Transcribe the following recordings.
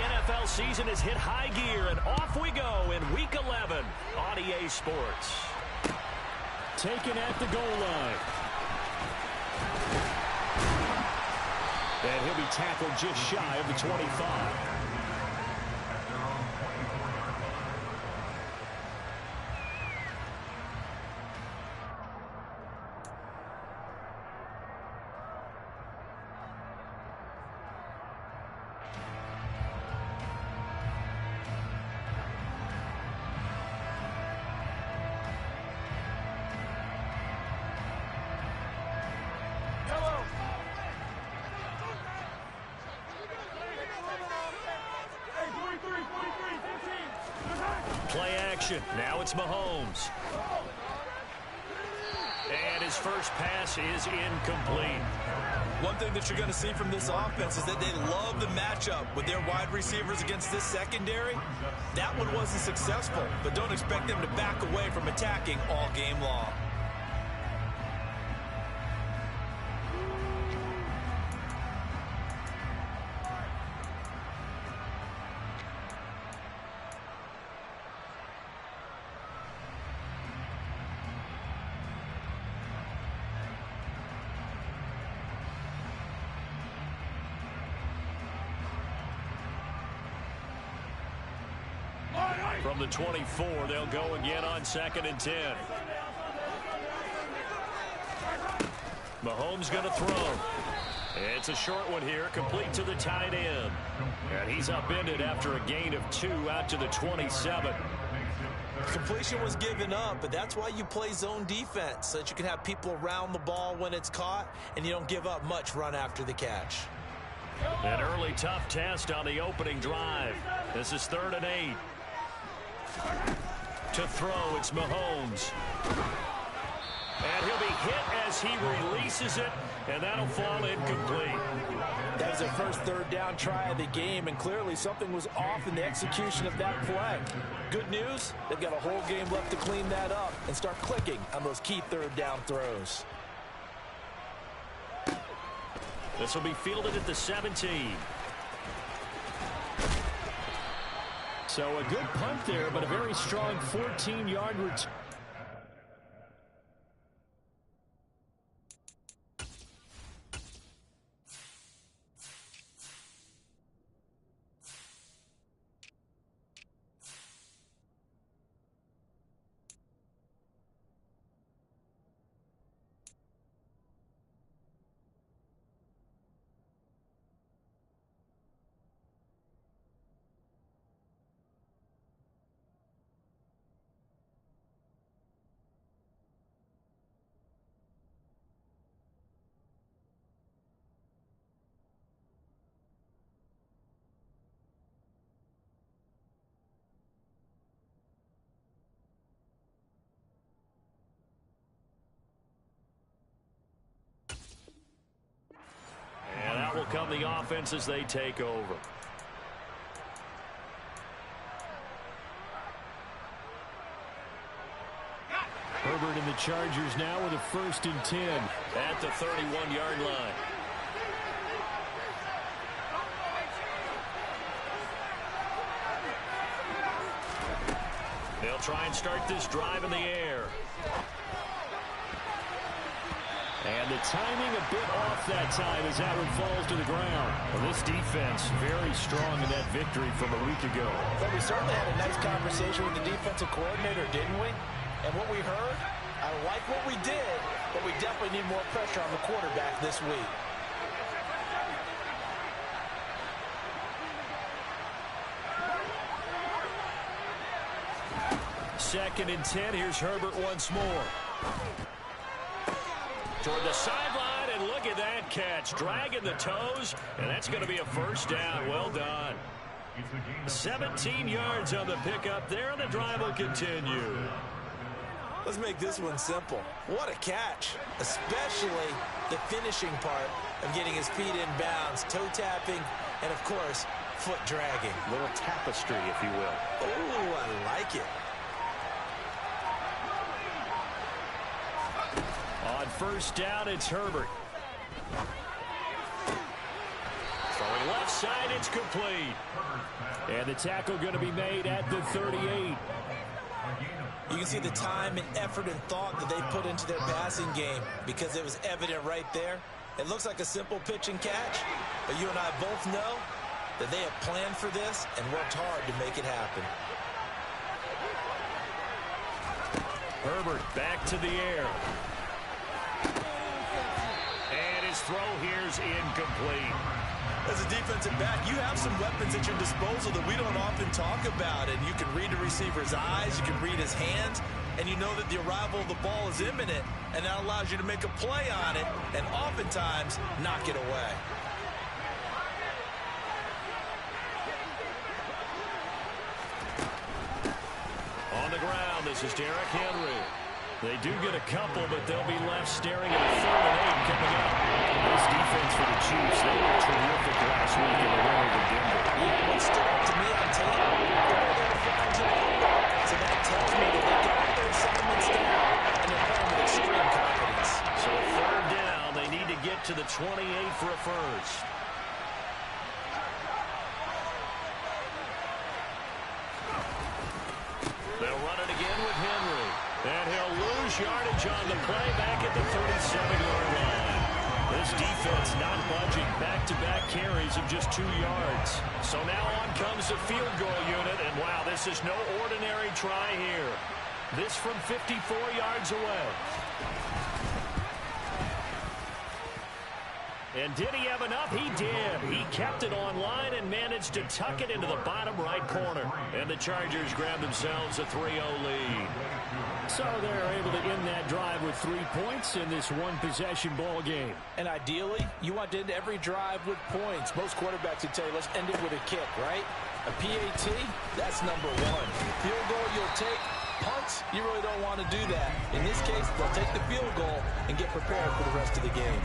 NFL season has hit high gear, and off we go in Week 11 on EA Sports. Taken at the goal line. And he'll be tackled just shy of the 25. Play action. Now it's Mahomes. And his first pass is incomplete. One thing that you're going to see from this offense is that they love the matchup with their wide receivers against this secondary. That one wasn't successful, but don't expect them to back away from attacking all game long. From the 24, they'll go again on 2nd and 10. Mahomes going to throw. It's a short one here, complete to the tight end. And he's upended after a gain of 2 out to the 27. Completion was given up, but that's why you play zone defense, so that you can have people around the ball when it's caught, and you don't give up much run after the catch. An early tough test on the opening drive. This is 3rd and 8. To throw, it's Mahomes. And he'll be hit as he releases it, and that'll fall incomplete. That was their first 3rd down try of the game, and clearly something was off in the execution of that play. Good news, they've got a whole game left to clean that up and start clicking on those key 3rd down throws. This will be fielded at the 17. So a good punt there, but a very strong 14-yard return. Will come the offense as they take over. Herbert and the Chargers now with a 1st and 10 at the 31-yard line. They'll try and start this drive in the air. And the timing a bit off that time as that one falls to the ground. Well, this defense very strong in that victory from a week ago. But we certainly had a nice conversation with the defensive coordinator, didn't we? And what we heard, I like what we did, but we definitely need more pressure on the quarterback this week. 2nd and 10. Here's Herbert once more. Toward the sideline, and look at that catch. Dragging the toes, and that's going to be a 1st down. Well done. 17 yards on the pickup there, and the drive will continue. Let's make this one simple. What a catch, especially the finishing part of getting his feet in bounds, toe tapping, and, of course, foot dragging. Little tapestry, if you will. Oh, I like it. On 1st down, it's Herbert. Throwing left left side. It's complete. And the tackle going to be made at the 38. You can see the time and effort and thought that they put into their passing game because it was evident right there. It looks like a simple pitch and catch, but you and I both know that they have planned for this and worked hard to make it happen. Herbert back to the air. And his throw here's incomplete. As a defensive back, you have some weapons at your disposal that we don't often talk about. And you can read the receiver's eyes, you can read his hands, and you know that the arrival of the ball is imminent, and that allows you to make a play on it and oftentimes knock it away. On the ground, this is Derrick Henry. They do get a couple, but they'll be left staring at a 3rd and 8 coming up. This defense for the Chiefs, they were terrific last week in the win over Denver. Yeah, what stood out to me on tape, they were flying to the football. So that tells me that they got their assignments down, and they're playing with extreme confidence. So 3rd down, they need to get to the 28 for a first. They'll run it again with Henry. And he'll lose yardage on the play back at the 37-yard line. This defense not budging. Back-to-back carries of just 2 yards. So now on comes the field goal unit. And, wow, this is no ordinary try here. This from 54 yards away. And did he have enough? He did. He kept it online and managed to tuck it into the bottom right corner. And the Chargers grab themselves a 3-0 lead. So they're able to end that drive with 3 points in this one-possession ball game. And ideally, you want to end every drive with points. Most quarterbacks would tell you, let's end it with a kick, right? A PAT, that's number 1. Field goal, you'll take. Punts, you really don't want to do that. In this case, they'll take the field goal and get prepared for the rest of the game.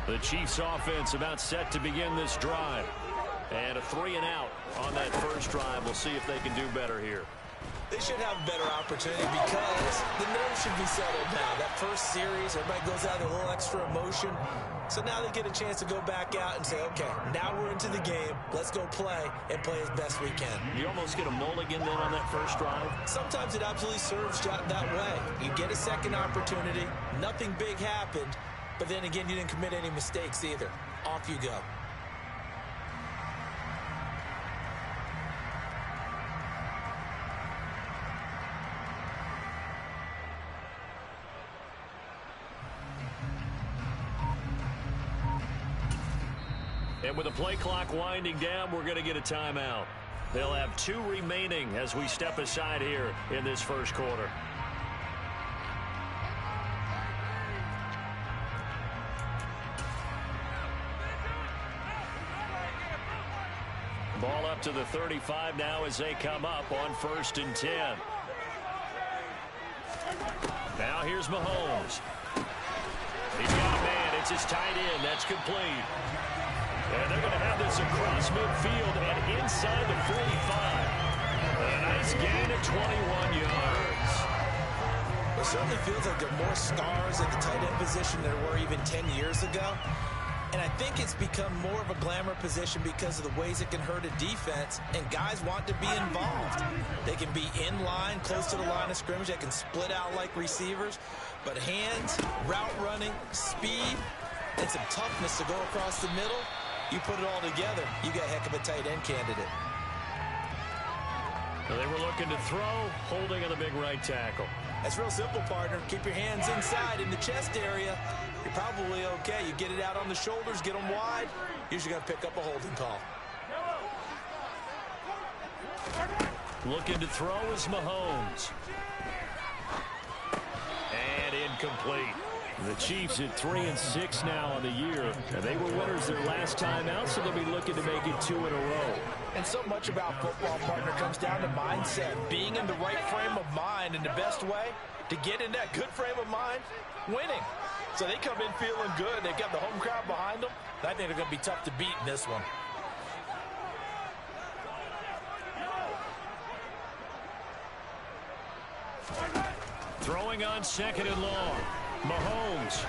The Chiefs offense about set to begin this drive. And a 3-and-out on that first drive. We'll see if they can do better here. They should have a better opportunity because the nerves should be settled now. That first series, everybody goes out with a little extra emotion. So now they get a chance to go back out and say, okay, now we're into the game. Let's go play and play as best we can. You almost get a mulligan then on that first drive? Sometimes it absolutely serves that way. You get a second opportunity. Nothing big happened. But then again, you didn't commit any mistakes either. Off you go. And with the play clock winding down, we're going to get a timeout. They'll have 2 remaining as we step aside here in this first quarter. Ball up to the 35 now as they come up on 1st and 10. Now here's Mahomes. He's got a man. It's his tight end. That's complete. And they're going to have this across midfield and inside the 45. A nice gain of 21 yards. It certainly feels like there are more stars at the tight end position than there were even 10 years ago. And I think it's become more of a glamour position because of the ways it can hurt a defense, and guys want to be involved. They can be in line, close to the line of scrimmage. They can split out like receivers. But hands, route running, speed, and some toughness to go across the middle, you put it all together, you got a heck of a tight end candidate. Well, they were looking to throw, holding on the big right tackle. That's real simple, partner. Keep your hands inside in the chest area. You're probably okay. You get it out on the shoulders, get them wide. Usually going to pick up a holding call. Looking to throw is Mahomes. And incomplete. The Chiefs at 3-6 now on the year. And they were winners their last time out, so they'll be looking to make it 2 in a row. And so much about football, partner, comes down to mindset. Being in the right frame of mind, and the best way to get in that good frame of mind, winning. So they come in feeling good. They've got the home crowd behind them. I think they're going to be tough to beat in this one. Throwing on 2nd and long. Mahomes.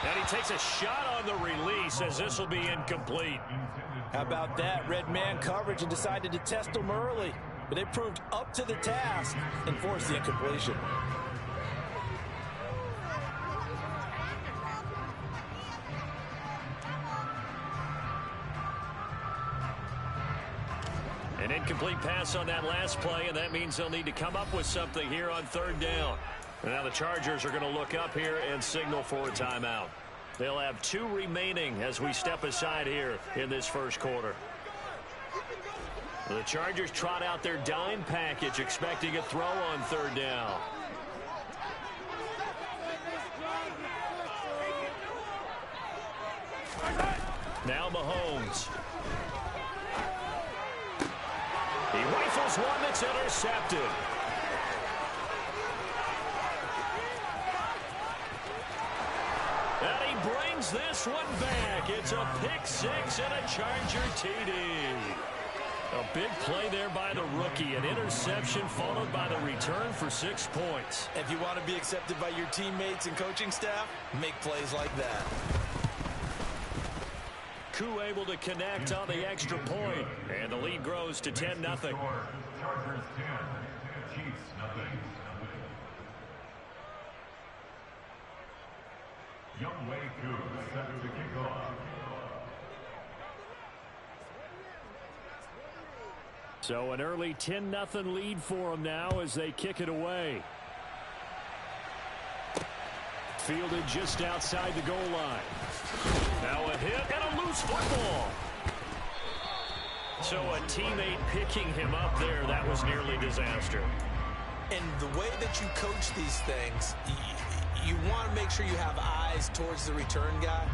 And he takes a shot on the release as this will be incomplete. How about that? Red man coverage and decided to test them early. But they proved up to the task and forced the incompletion. An incomplete pass on that last play, and that means they'll need to come up with something here on 3rd down. And now the Chargers are going to look up here and signal for a timeout. They'll have 2 remaining as we step aside here in this first quarter. The Chargers trot out their dime package, expecting a throw on 3rd down. Now Mahomes. He rifles one that's intercepted. And he brings this one back. It's a pick 6 and a Charger TD. A big play there by the rookie. An interception followed by the return for 6 points. If you want to be accepted by your teammates and coaching staff, make plays like that. Koo able to connect on the extra point, and the lead grows to 10-0. Chargers 10, Chiefs nothing. Young Wei Koo set to kick off. So an early 10-0 lead for them now as they kick it away. Fielded just outside the goal line. Now a hit and a loose football. So a teammate picking him up there, that was nearly disaster. And the way that you coach these things, you want to make sure you have eyes towards the return guy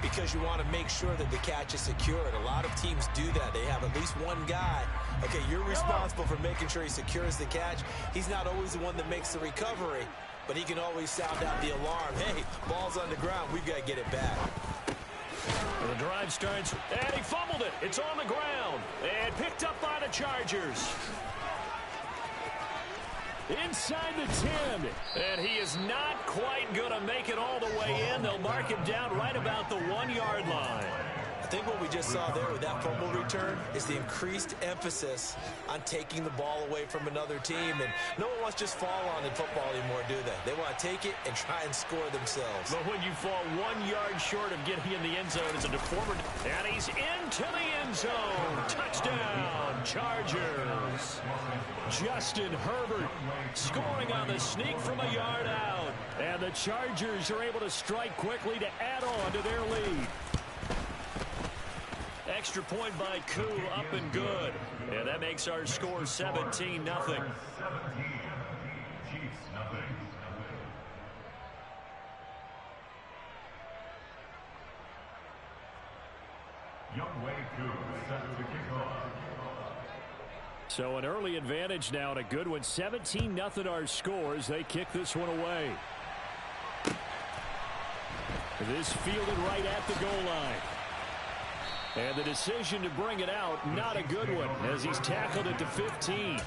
because you want to make sure that the catch is secured. A lot of teams do that. They have at least one guy. Okay, you're responsible for making sure he secures the catch. He's not always the one that makes the recovery, but he can always sound out the alarm. Hey, ball's on the ground. We've got to get it back. The drive starts, and he fumbled it. It's on the ground, and picked up by the Chargers. Inside the 10. And he is not quite going to make it all the way in. They'll mark him down right about the 1-yard line. I think what we just saw there with that fumble return is the increased emphasis on taking the ball away from another team. And no one wants to just fall on in football anymore, do they? They want to take it and try and score themselves. But when you fall 1 yard short of getting in the end zone, it's a deformity. And he's into the end zone. Touchdown, Chargers. Justin Herbert scoring on the sneak from a yard out. And the Chargers are able to strike quickly to add on to their lead. Extra point by Koo, up and good. And that makes our score 17-0. 17, Chiefs nothing. Young Wei Koo set to kick off. So an early advantage now and a good one. 17-0 our scores. They kick this one away. This fielded right at the goal line. And the decision to bring it out, not a good one, as he's tackled at the 15.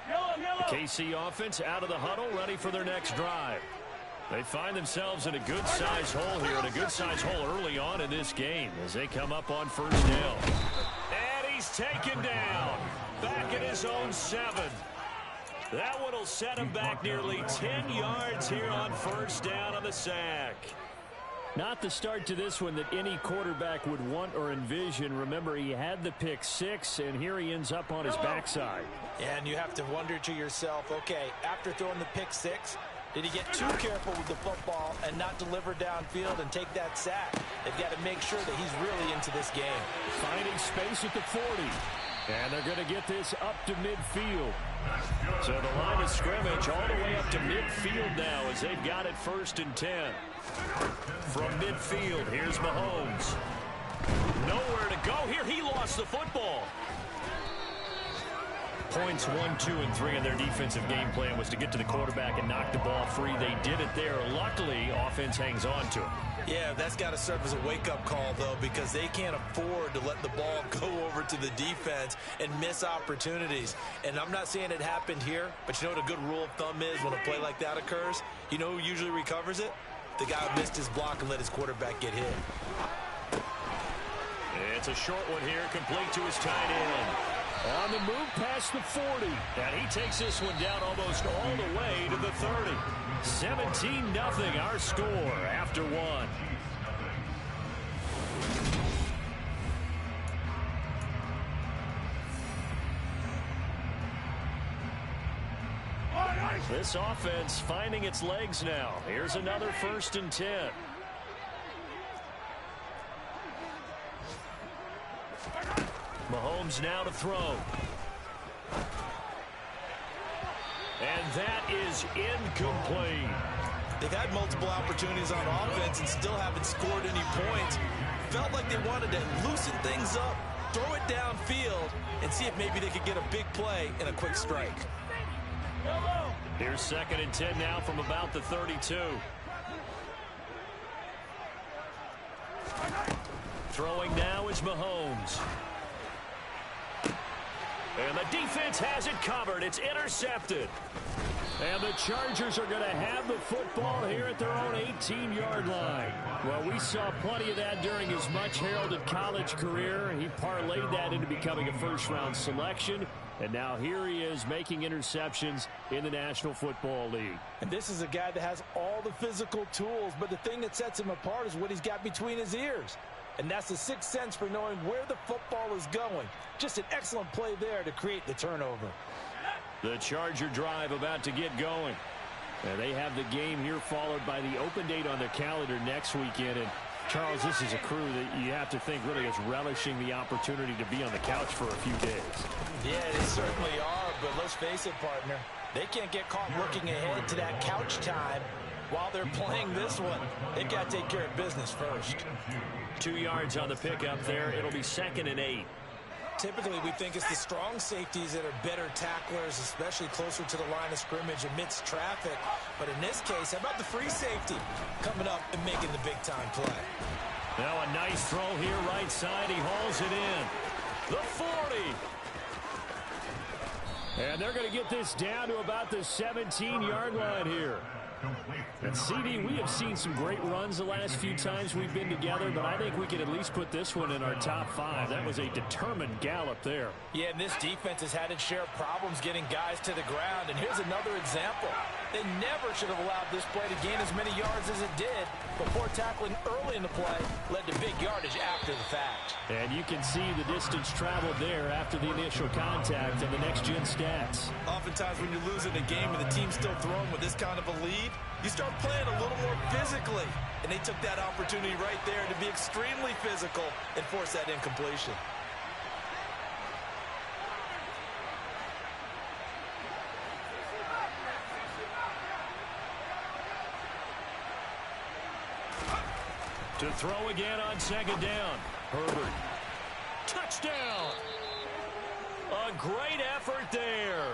The KC offense out of the huddle, ready for their next drive. They find themselves in a good-sized hole here, and a good-sized hole early on in this game as they come up on 1st down. And he's taken down, back at his own 7. That one will set him back nearly 10 yards here on 1st down on the sack. Not the start to this one that any quarterback would want or envision. Remember, he had the pick 6, and here he ends up on his backside. And you have to wonder to yourself, okay, after throwing the pick 6, did he get too careful with the football and not deliver downfield and take that sack? They've got to make sure that he's really into this game. Finding space at the 40. And they're going to get this up to midfield. So the line of scrimmage all the way up to midfield now as they've got it 1st and 10. From midfield, here's Mahomes. Nowhere to go here. He lost the football. Points 1, 2, and 3 in their defensive game plan was to get to the quarterback and knock the ball free. They did it there. Luckily, offense hangs on to it. Yeah, that's got to serve as a wake-up call, though, because they can't afford to let the ball go over to the defense and miss opportunities. And I'm not saying it happened here, but you know what a good rule of thumb is when a play like that occurs? You know who usually recovers it? The guy who missed his block and let his quarterback get hit. It's a short one here, complete to his tight end. On the move past the 40. And he takes this one down almost all the way to the 30. 17-0 our score after one. This offense finding its legs now. Here's another 1st and 10. Mahomes now to throw. And that is incomplete. They've had multiple opportunities on offense and still haven't scored any points. Felt like they wanted to loosen things up, throw it downfield, and see if maybe they could get a big play and a quick strike. Here's 2nd and 10 now from about the 32. Throwing now is Mahomes. And the defense has it covered. It's intercepted. And the Chargers are going to have the football here at their own 18-yard line. Well, we saw plenty of that during his much-heralded college career. He parlayed that into becoming a first-round selection. And now here he is making interceptions in the National Football League. And this is a guy that has all the physical tools, but the thing that sets him apart is what he's got between his ears. And that's the sixth sense for knowing where the football is going. Just an excellent play there to create the turnover. The Charger drive about to get going. And they have the game here followed by the open date on their calendar next weekend. And Charles, this is a crew that you have to think really is relishing the opportunity to be on the couch for a few days. Yeah, they certainly are, but let's face it, partner. They can't get caught looking ahead to that couch time while they're playing this one. They've got to take care of business first. 2 yards on the pickup there. It'll be 2nd and 8. Typically, we think it's the strong safeties that are better tacklers, especially closer to the line of scrimmage amidst traffic. But in this case, how about the free safety coming up and making the big-time play? Now a nice throw here right side. He hauls it in. The 40. And they're going to get this down to about the 17-yard line here. And CD, we have seen some great runs the last few times we've been together, but I think we could at least put this one in our top 5. That was a determined gallop there. Yeah, and this defense has had its share of problems getting guys to the ground. And here's another example. They never should have allowed this play to gain as many yards as it did before tackling early in the play led to big yardage after the fact. And you can see the distance traveled there after the initial contact and the next-gen stats. Oftentimes when you're losing a game and the team's still throwing with this kind of a lead, you start playing a little more physically. And they took that opportunity right there to be extremely physical and force that incompletion. To throw again on 2nd down. Herbert. Touchdown. A great effort there.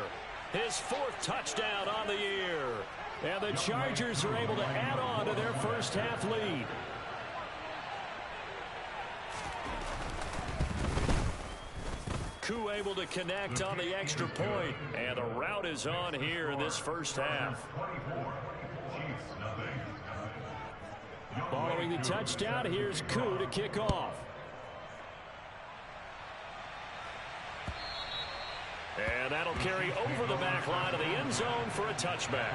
His 4th touchdown on the year. And the Chargers are able to add on to their first half lead. Koo able to connect on the extra point. And the route is on here in this first half. Following the touchdown, here's Koo to kick off. And that'll carry over the back line of the end zone for a touchback.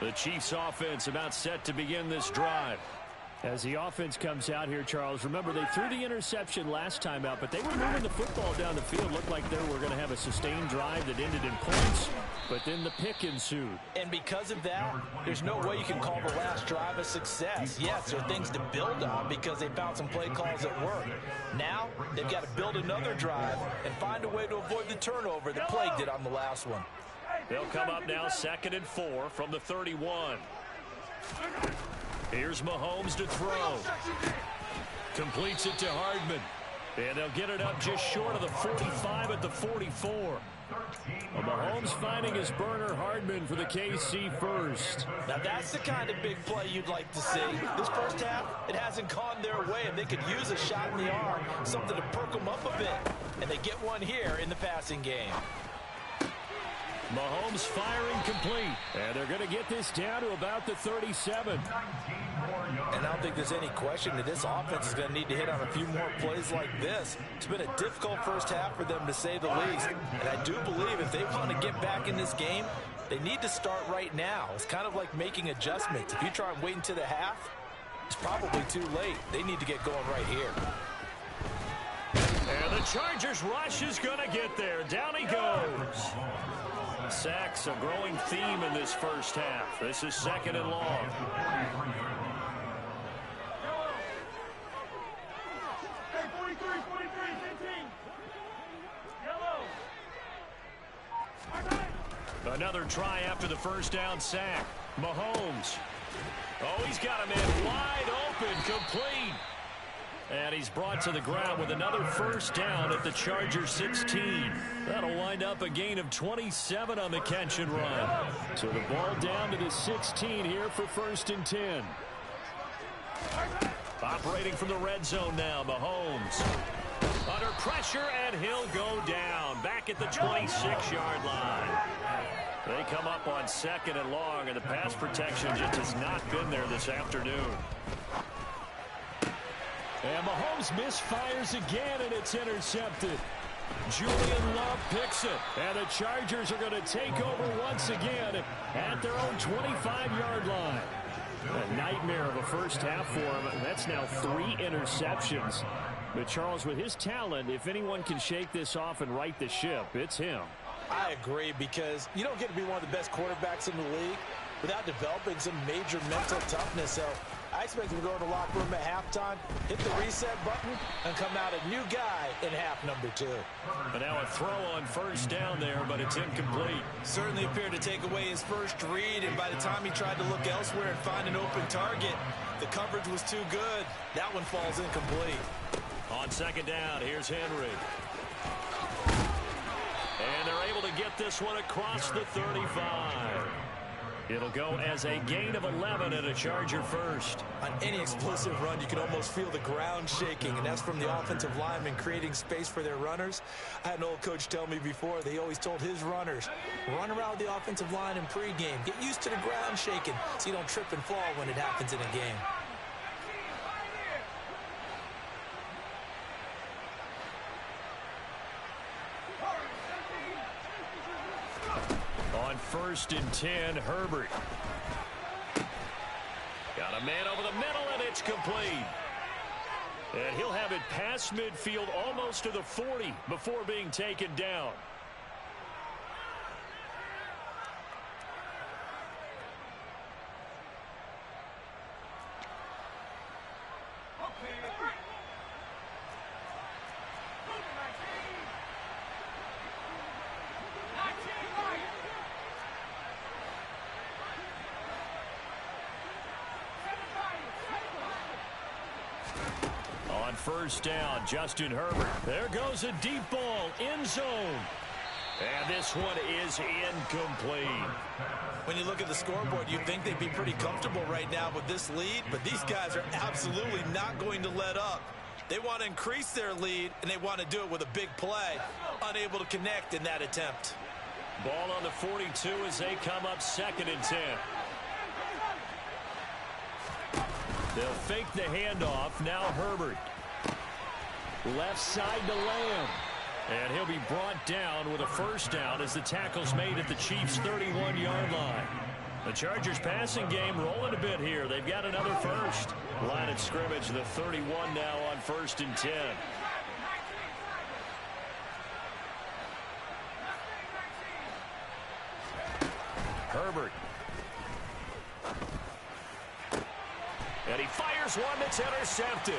The Chiefs offense about set to begin this drive. As the offense comes out here, Charles, remember they threw the interception last time out, but they were moving the football down the field. Looked like they were going to have a sustained drive that ended in points, but then the pick ensued. And because of that, there's no way you can call the last drive a success. Yes, there are things to build on because they found some play calls that work. Now, they've got to build another drive and find a way to avoid the turnover that plagued it on the last one. They'll come up now 2nd and 4 from the 31. Here's Mahomes to throw. Completes it to Hardman. And they'll get it up just short of the 45 at the 44. Well, Mahomes finding his burner Hardman for the KC first. Now that's the kind of big play you'd like to see. This first half, it hasn't gone their way, and they could use a shot in the arm, something to perk them up a bit. And they get one here in the passing game. Mahomes firing complete. And they're going to get this down to about the 37. And I don't think there's any question that this offense is going to need to hit on a few more plays like this. It's been a difficult first half for them, to say the least. And I do believe if they want to get back in this game, they need to start right now. It's kind of like making adjustments. If you try and wait until the half, it's probably too late. They need to get going right here. And the Chargers rush is going to get there. Down he goes. Sacks, a growing theme in this first half. This is 2nd and long. Another try after the first down sack. Mahomes. Oh, he's got him in wide open, complete. And he's brought to the ground with another first down at the Chargers 16. That'll wind up a gain of 27 on the catch and run. So the ball down to the 16 here for 1st and 10. Operating from the red zone now, Mahomes. Under pressure, and he'll go down. Back at the 26-yard line. They come up on 2nd and long, and the pass protection just has not been there this afternoon. And Mahomes misfires again, and it's intercepted. Julian Love picks it. And the Chargers are going to take over once again at their own 25-yard line. A nightmare of a first half for him. That's now 3 interceptions. But Charles, with his talent, if anyone can shake this off and right the ship, it's him. I agree, because you don't get to be one of the best quarterbacks in the league without developing some major mental toughness. So I expect him to go in the locker room at halftime, hit the reset button, and come out a new guy in half number 2. And now a throw on first down there, but it's incomplete. Certainly appeared to take away his first read, and by the time he tried to look elsewhere and find an open target, the coverage was too good. That one falls incomplete. On 2nd down, here's Henry. And they're able to get this one across the 35. It'll go as a gain of 11 and a Charger first. On any explosive run, you can almost feel the ground shaking, and that's from the offensive linemen creating space for their runners. I had an old coach tell me before, they always told his runners, run around the offensive line in pregame. Get used to the ground shaking so you don't trip and fall when it happens in a game. On 1st and 10, Herbert. Got a man over the middle, and it's complete. And he'll have it past midfield almost to the 40 before being taken down. On 1st down, Justin Herbert. There goes a deep ball, end zone. And this one is incomplete. When you look at the scoreboard, you'd think they'd be pretty comfortable right now with this lead, but these guys are absolutely not going to let up. They want to increase their lead, and they want to do it with a big play. Unable to connect in that attempt. Ball on the 42 as they come up 2nd and 10. They'll fake the handoff. Now Herbert. Left side to Lamb. And he'll be brought down with a first down as the tackle's made at the Chiefs' 31-yard line. The Chargers passing game rolling a bit here. They've got another first. Line of scrimmage, the 31 now on 1st and 10. Herbert. And he fires one that's intercepted.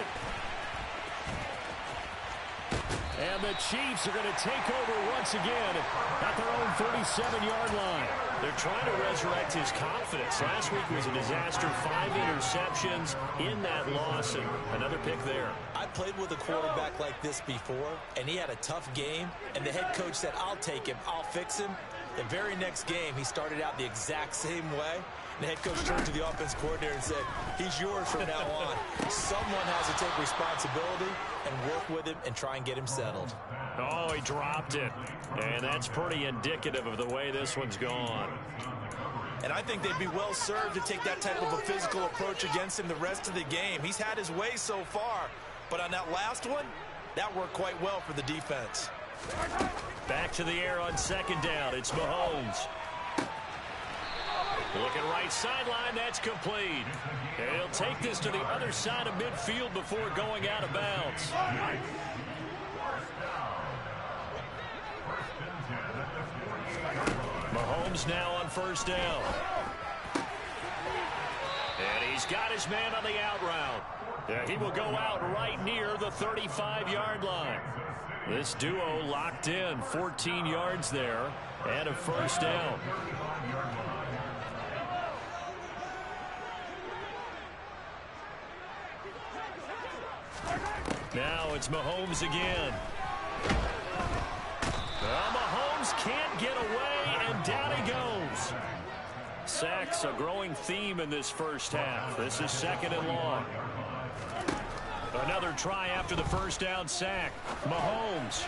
And the Chiefs are going to take over once again at their own 37-yard line. They're trying to resurrect his confidence. Last week was a disaster. 5 interceptions in that loss, and another pick there. I played with a quarterback like this before, and he had a tough game, and the head coach said, I'll take him, I'll fix him. The very next game, he started out the exact same way. The head coach turned to the offense coordinator and said, he's yours from now on. Someone has to take responsibility and work with him and try and get him settled. Oh, he dropped it. And that's pretty indicative of the way this one's gone. And I think they'd be well served to take that type of a physical approach against him the rest of the game. He's had his way so far, but on that last one, that worked quite well for the defense. Back to the air on 2nd down. It's Mahomes. Looking right sideline, that's complete. And he'll take this to the other side of midfield before going out of bounds. Mahomes now on 1st down. And he's got his man on the out route. Yeah, he will go out right near the 35-yard line. This duo locked in, 14 yards there, and a 1st down. Now it's Mahomes again. Well, Mahomes can't get away, and down he goes. Sacks, a growing theme in this first half. This is 2nd and long. Another try after the 1st down sack. Mahomes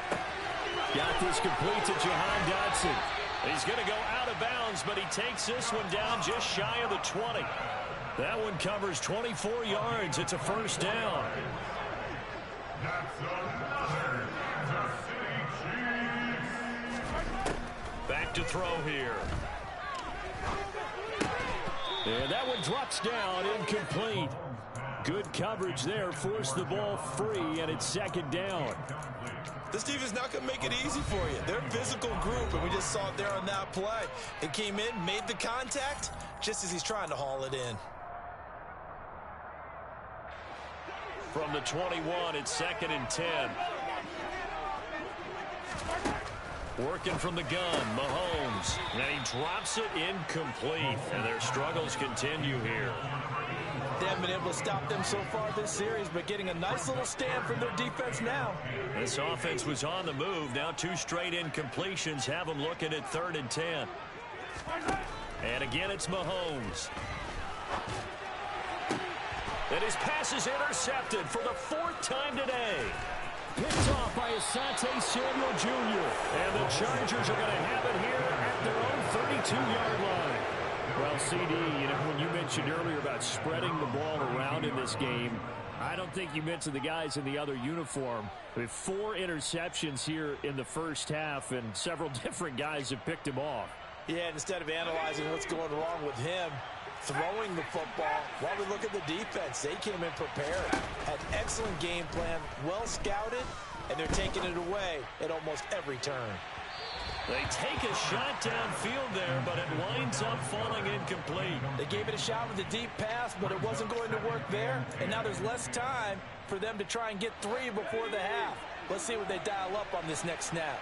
got this complete to Jahan Dotson. He's going to go out of bounds, but he takes this one down just shy of the 20. That one covers 24 yards. It's a 1st down. Back to throw here. And that one drops down, incomplete. Good coverage there, forced the ball free, and it's 2nd down. This team is not going to make it easy for you. They're a physical group, and we just saw it there on that play. It came in, made the contact, just as he's trying to haul it in. From the 21, it's 2nd and 10. Working from the gun, Mahomes. And he drops it incomplete. And their struggles continue here. They haven't been able to stop them so far this series, but getting a nice little stand from their defense now. This offense was on the move. Now 2 straight incompletions have them looking at 3rd and 10. And again, it's Mahomes. And his pass is intercepted for the 4th time today. Picked off by Asante Samuel Jr. And the Chargers are going to have it here at their own 32-yard line. Well, CD, you know, when you mentioned earlier about spreading the ball around in this game, I don't think you mentioned the guys in the other uniform. With 4 interceptions here in the first half, and several different guys have picked him off. Yeah, instead of analyzing what's going wrong with him, throwing the football, while we look at the defense, they came in prepared, had an excellent game plan, well scouted, and they're taking it away at almost every turn. They take a shot downfield there, but it winds up falling incomplete. They gave it a shot with a deep pass, but it wasn't going to work there, and now there's less time for them to try and get 3 before the half. Let's see what they dial up on this next snap.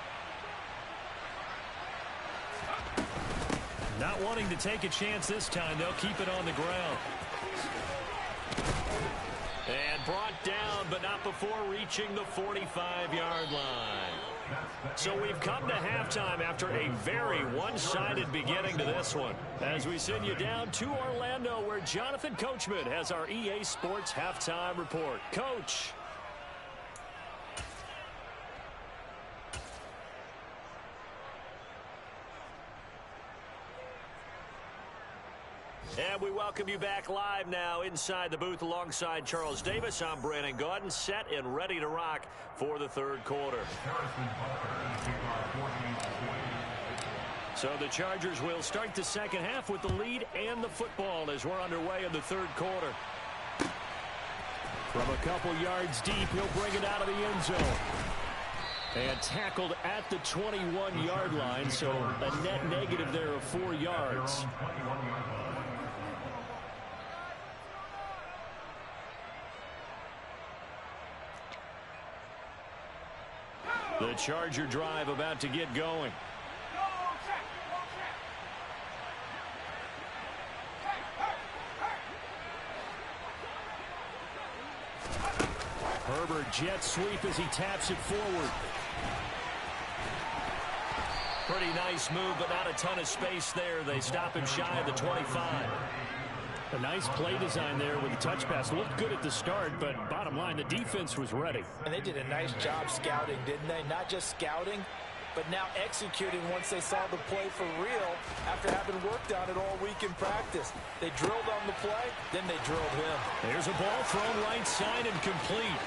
Not wanting to take a chance this time, they'll keep it on the ground. And brought down, but not before reaching the 45-yard line. So we've come to halftime after a very one-sided beginning to this one. As we send you down to Orlando, where Jonathan Coachman has our EA Sports halftime report. Coach. And we welcome you back live now inside the booth alongside Charles Davis. I'm Brandon Gaudin, set and ready to rock for the 3rd quarter. So the Chargers will start the second half with the lead and the football as we're underway in the third quarter. From a couple yards deep, he'll bring it out of the end zone. And tackled at the 21-yard line, so a net negative there of 4 yards. The Charger drive about to get going. Herbert jet sweep as he taps it forward. Pretty nice move, but not a ton of space there. They stop him shy of the 25. A nice play design there with the touch pass. Looked good at the start, but bottom line, the defense was ready. And they did a nice job scouting, didn't they? Not just scouting, but now executing once they saw the play for real after having worked on it all week in practice. They drilled on the play, then they drilled him. There's a ball thrown right side and complete.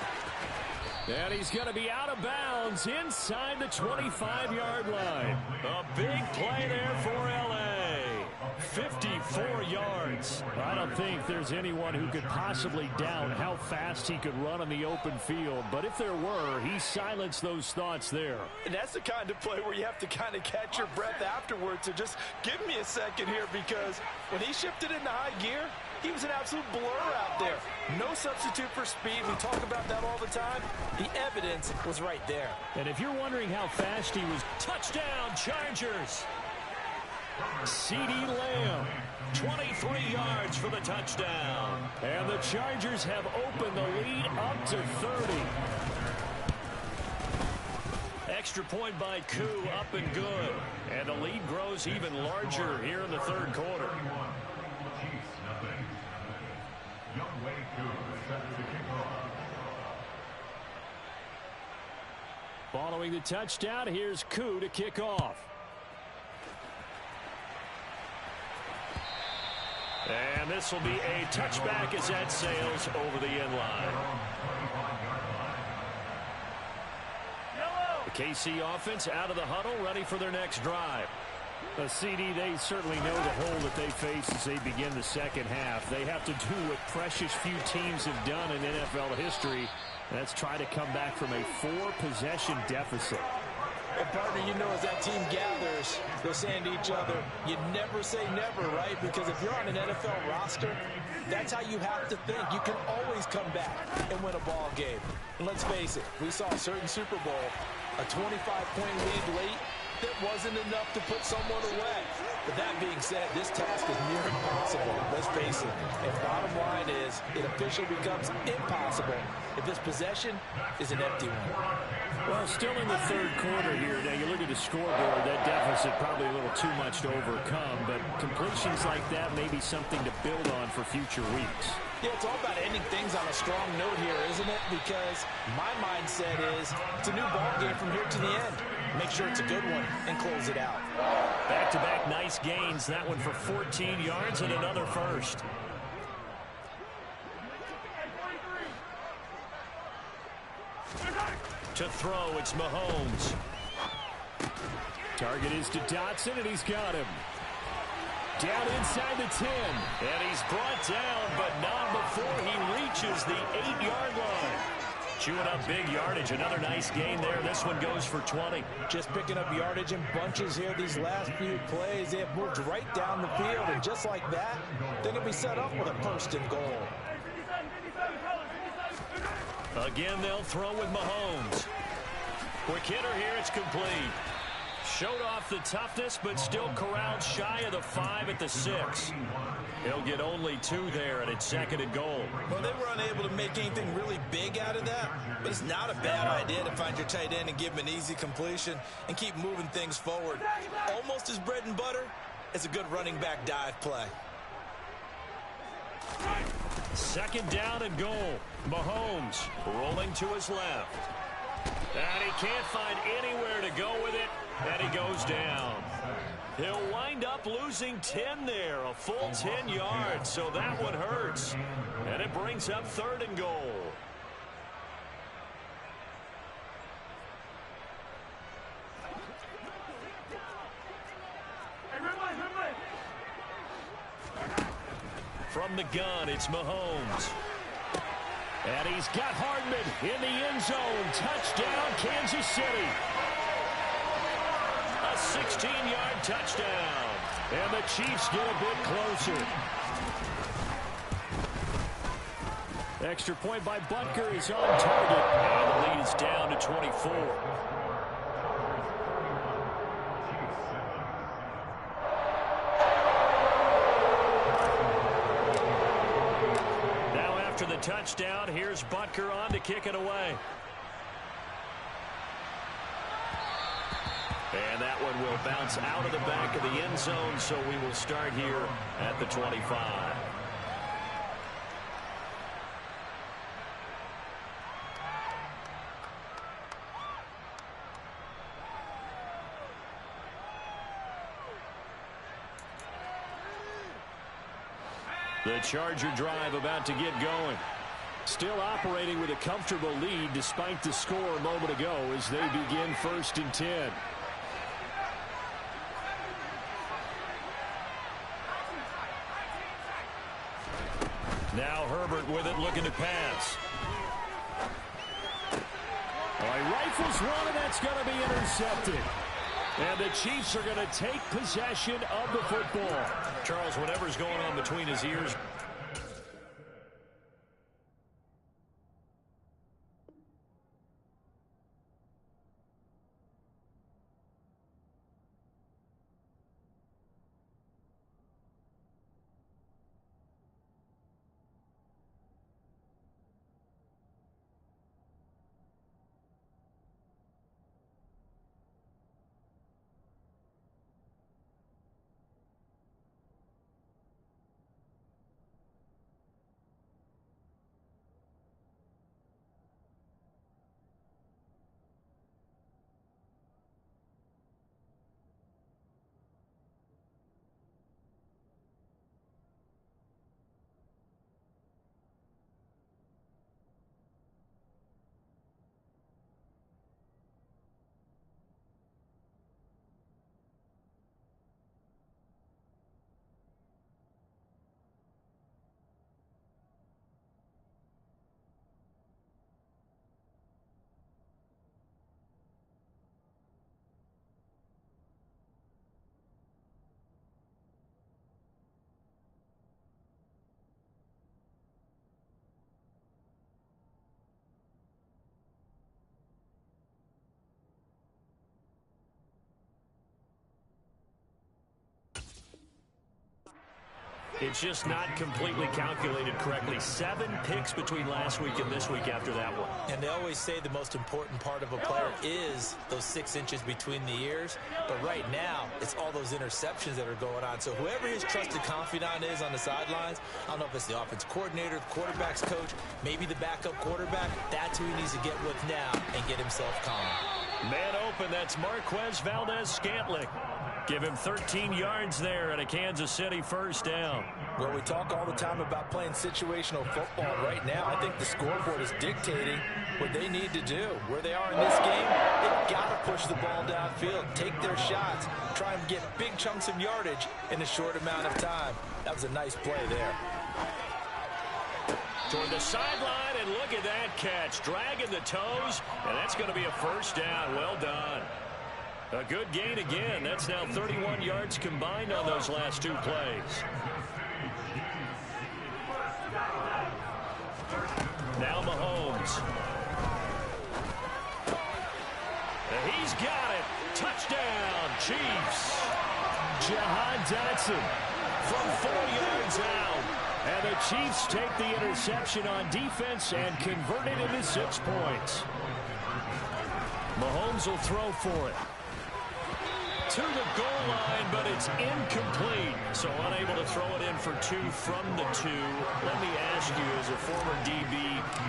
And he's going to be out of bounds inside the 25-yard line. A big play there for L.A. 54 yards. I don't think there's anyone who could possibly doubt how fast he could run on the open field. But if there were, he silenced those thoughts there. And that's the kind of play where you have to kind of catch your breath afterwards. So just give me a second here, because when he shifted into high gear, he was an absolute blur out there. No substitute for speed. We talk about that all the time. The evidence was right there. And if you're wondering how fast he was, touchdown, Chargers. CeeDee Lamb, 23 yards for the touchdown. And the Chargers have opened the lead up to 30. Extra point by Koo, up and good. And the lead grows even larger here in the third quarter. Following the touchdown, here's Koo to kick off. And this will be a touchback as that sails over the end line. The KC offense out of the huddle, ready for their next drive. CD, they certainly know the hole that they face as they begin the second half. They have to do what precious few teams have done in NFL history. That's try to come back from a 4-possession deficit. And partner, you know, as that team gathers, they're saying to each other, you never say never, right? Because if you're on an NFL roster, that's how you have to think. You can always come back and win a ball game. And let's face it, we saw a certain Super Bowl, a 25-point lead late, that wasn't enough to put someone away. But that being said, this task is near impossible, let's face it. And bottom line is, it officially becomes impossible if this possession is an empty one. Well, still in the third quarter here. Now, you look at the scoreboard, that deficit probably a little too much to overcome, but completions like that may be something to build on for future weeks. Yeah, it's all about ending things on a strong note here, isn't it? Because my mindset is it's a new ball game from here to the end. Make sure it's a good one and close it out. Back-to-back nice gains. That one for 14 yards and another first. To throw, it's Mahomes. Target is to Dotson, and he's got him. Down inside the 10. And he's brought down, but not before he reaches the 8-yard line. Chewing up big yardage. Another nice gain there. This one goes for 20. Just picking up yardage in bunches here these last few plays. They have moved right down the field, and just like that, they're going to be set up with a first and goal. Again, they'll throw with Mahomes. Quick hitter here. It's complete. Showed off the toughness, but still corralled shy of the 5 at the 6. He'll get only 2 there, and it's 2nd and goal. Well, they were unable to make anything really big out of that, but it's not a bad idea to find your tight end and give him an easy completion and keep moving things forward. Almost as bread and butter as a good running back dive play. 2nd down and goal. Mahomes rolling to his left. And he can't find anywhere to go with it, and he goes down. He'll wind up losing 10 there, a full 10 yards, so that one hurts. And it brings up 3rd and goal. From the gun, it's Mahomes. And he's got Hardman in the end zone. Touchdown, Kansas City. A 16-yard touchdown. And the Chiefs get a bit closer. Extra point by Butker is on target. And the lead is down to 24. Now after the touchdown, here's Butker on to kick it away. And that one will bounce out of the back of the end zone, so we will start here at the 25. The Charger drive about to get going. Still operating with a comfortable lead despite the score a moment ago as they begin 1st and 10. Now Herbert with it, looking to pass. He rifles one, and that's going to be intercepted. And the Chiefs are going to take possession of the football. Charles, whatever's going on between his ears. It's just not completely calculated correctly. 7 picks between last week and this week after that one. And they always say the most important part of a player is those 6 inches between the ears. But right now, it's all those interceptions that are going on. So whoever his trusted confidant is on the sidelines, I don't know if it's the offense coordinator, the quarterback's coach, maybe the backup quarterback, that's who he needs to get with now and get himself calm. Man open, that's Marquez Valdez-Scantling. Give him 13 yards there and a Kansas City 1st down. Well, we talk all the time about playing situational football. Right now, I think the scoreboard is dictating what they need to do. Where they are in this game, they've got to push the ball downfield, take their shots, try and get big chunks of yardage in a short amount of time. That was a nice play there. Toward the sideline, and look at that catch. Dragging the toes, and that's going to be a 1st down. Well done. A good gain again. That's now 31 yards combined on those last 2 plays. Now Mahomes. He's got it. Touchdown, Chiefs. Jahan Dotson from 4 yards out. And the Chiefs take the interception on defense and convert it into 6 points. Mahomes will throw for it. To the goal line, but it's incomplete. So unable to throw it in for 2 from the 2. Let me ask you, as a former DB,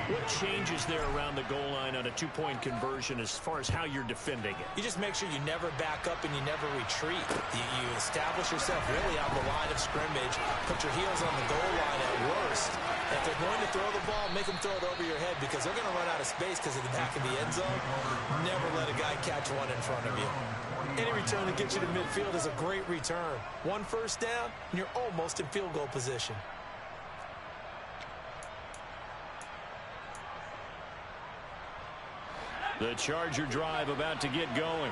what changes there around the goal line on a 2-point conversion as far as how you're defending it? You just make sure you never back up and you never retreat. You establish yourself really on the line of scrimmage, put your heels on the goal line at worst. If they're going to throw the ball, make them throw it over your head because they're going to run out of space because of the back of the end zone. Never let a guy catch one in front of you. Any return that gets you to midfield is a great return. 1 first down, and you're almost in field goal position. The Charger drive about to get going.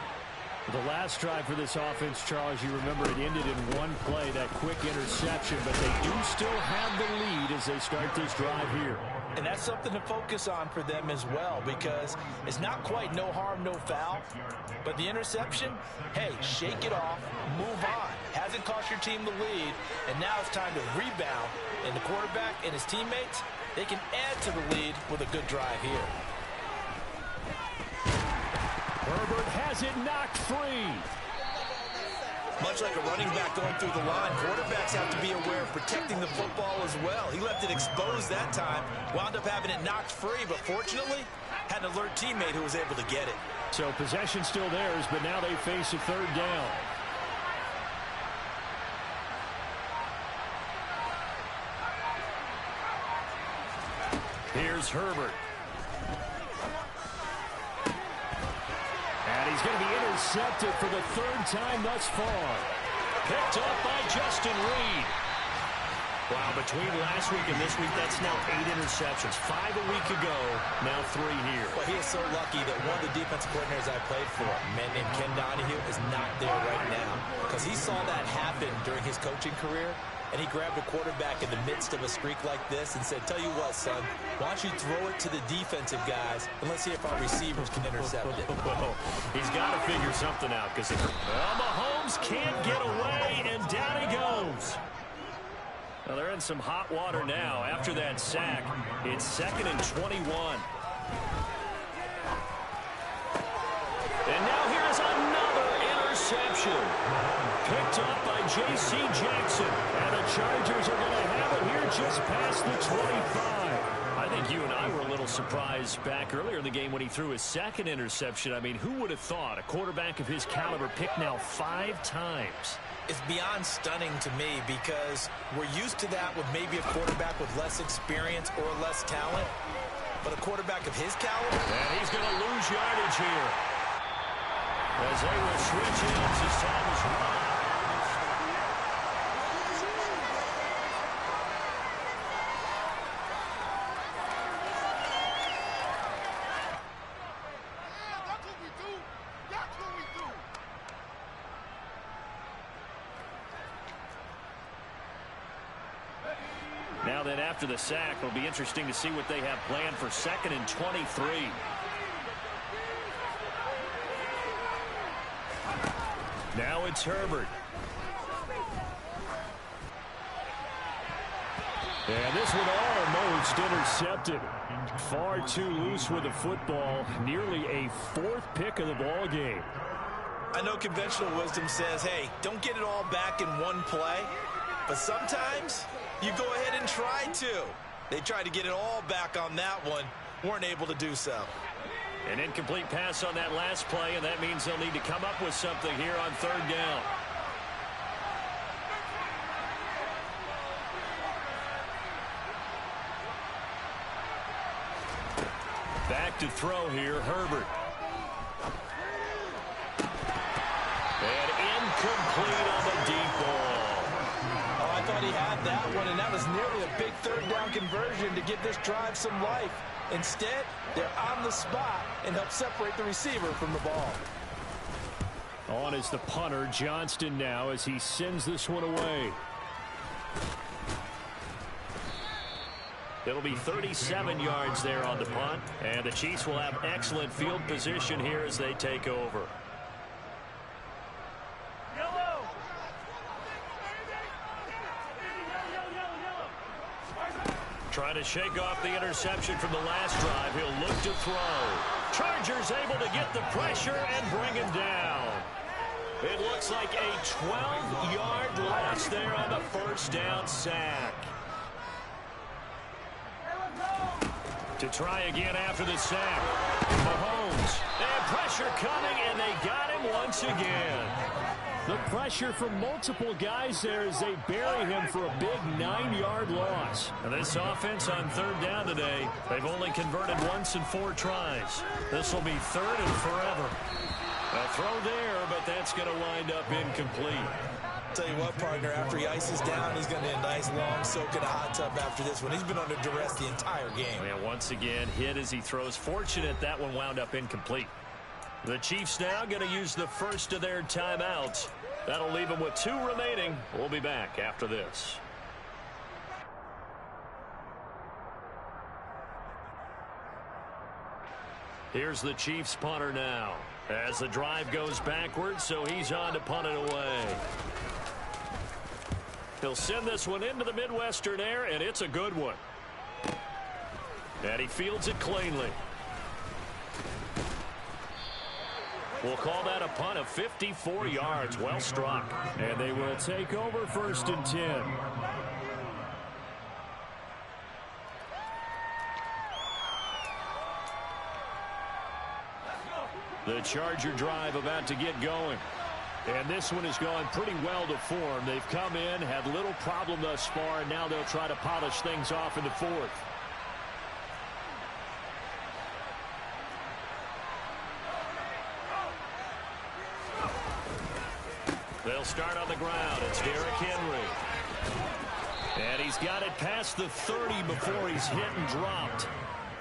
The last drive for this offense, Charles, you remember it ended in one play, that quick interception, but they do still have the lead as they start this drive here. And that's something to focus on for them as well, because it's not quite no harm, no foul. But the interception, hey, shake it off, move on. Hasn't cost your team the lead, and now it's time to rebound. And the quarterback and his teammates, they can add to the lead with a good drive here. Herbert has it knocked free. Much like a running back going through the line, quarterbacks have to be aware of protecting the football as well. He left it exposed that time, wound up having it knocked free, but fortunately, had an alert teammate who was able to get it. So possession still theirs, but now they face a third down. Here's Herbert. And he's going to be intercepted for the third time thus far. Picked up by Justin Reed. Wow, between last week and this week, that's now 8 interceptions. 5 a week ago, now 3 here. Well, he is so lucky that one of the defensive coordinators I played for, a man named Ken Donahue, is not there right now. Because he saw that happen during his coaching career, and he grabbed a quarterback in the midst of a streak like this and said, tell you what, son, why don't you throw it to the defensive guys, and let's see if our receivers can intercept it. Well, he's got to figure something out. Because Mahomes can't get away, and down he goes. Well, they're in some hot water now. After that sack, it's 2nd and 21. And now here's another interception. Picked up by J.C. Jackson. And the Chargers are going to have it here just past the 25. I think you and I were a little surprised back earlier in the game when he threw his 2nd interception. I mean, who would have thought a quarterback of his caliber picked now 5 times? It's beyond stunning to me because we're used to that with maybe a quarterback with less experience or less talent. But a quarterback of his caliber... And he's going to lose yardage here. As they will switch in as time is run. Now then, after the sack, it'll be interesting to see what they have planned for 2nd and 23. Now it's Herbert. And this one almost intercepted. Far too loose with the football. Nearly a 4th pick of the ball game. I know conventional wisdom says, hey, don't get it all back in one play. But sometimes you go ahead and try to. They tried to get it all back on that one. Weren't able to do so. An incomplete pass on that last play, and that means they'll need to come up with something here on 3rd down. Back to throw here, Herbert. And incomplete on the deep ball. Oh, I thought he had that one, and that was nearly a big 3rd down conversion to give this drive some life. Instead, they're on the spot and help separate the receiver from the ball. On is the punter, Johnston, now as he sends this one away. It'll be 37 yards there on the punt, and the Chiefs will have excellent field position here as they take over. Trying to shake off the interception from the last drive. He'll look to throw. Chargers able to get the pressure and bring him down. It looks like a 12-yard loss there on the 1st down sack. To try again after the sack. Mahomes. And pressure coming, and they got him once again. The pressure from multiple guys there as they bury him for a big 9-yard loss. And this offense on 3rd down today, they've only converted once in 4 tries. This will be 3rd and forever. A throw there, but that's going to wind up incomplete. tell you what, partner, after he ices down, he's going to need a nice long soak in a hot tub after this one. He's been under duress the entire game. And once again, hit as he throws. Fortunate that one wound up incomplete. The Chiefs now going to use the first of their timeouts. That'll leave them with 2 remaining. We'll be back after this. Here's the Chiefs punter now. As the drive goes backwards, so he's on to punt it away. He'll send this one into the Midwestern air, and it's a good one. And he fields it cleanly. We'll call that a punt of 54 yards. Well struck. And they will take over 1st and 10. The Charger drive about to get going. And this one has gone pretty well to form. They've come in, had little problem thus far, and now they'll try to polish things off in the 4th. They'll start on the ground. It's Derrick Henry. And he's got it past the 30 before he's hit and dropped.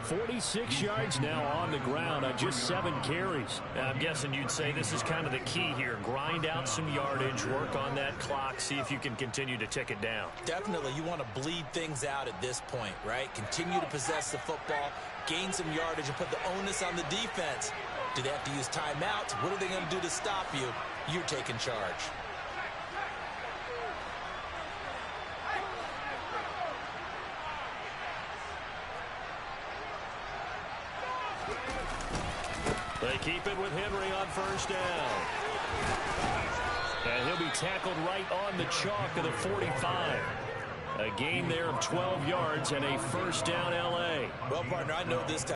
46 yards now on the ground on just 7 carries. I'm guessing you'd say this is kind of the key here. Grind out some yardage, work on that clock, see if you can continue to tick it down. Definitely, you want to bleed things out at this point, right? Continue to possess the football, gain some yardage, and put the onus on the defense. Do they have to use timeouts? What are they going to do to stop you? You're taking charge. They keep it with Henry on 1st down. And he'll be tackled right on the chalk of the 45. A gain there of 12 yards and a 1st down, L.A. Well, partner, I know this time.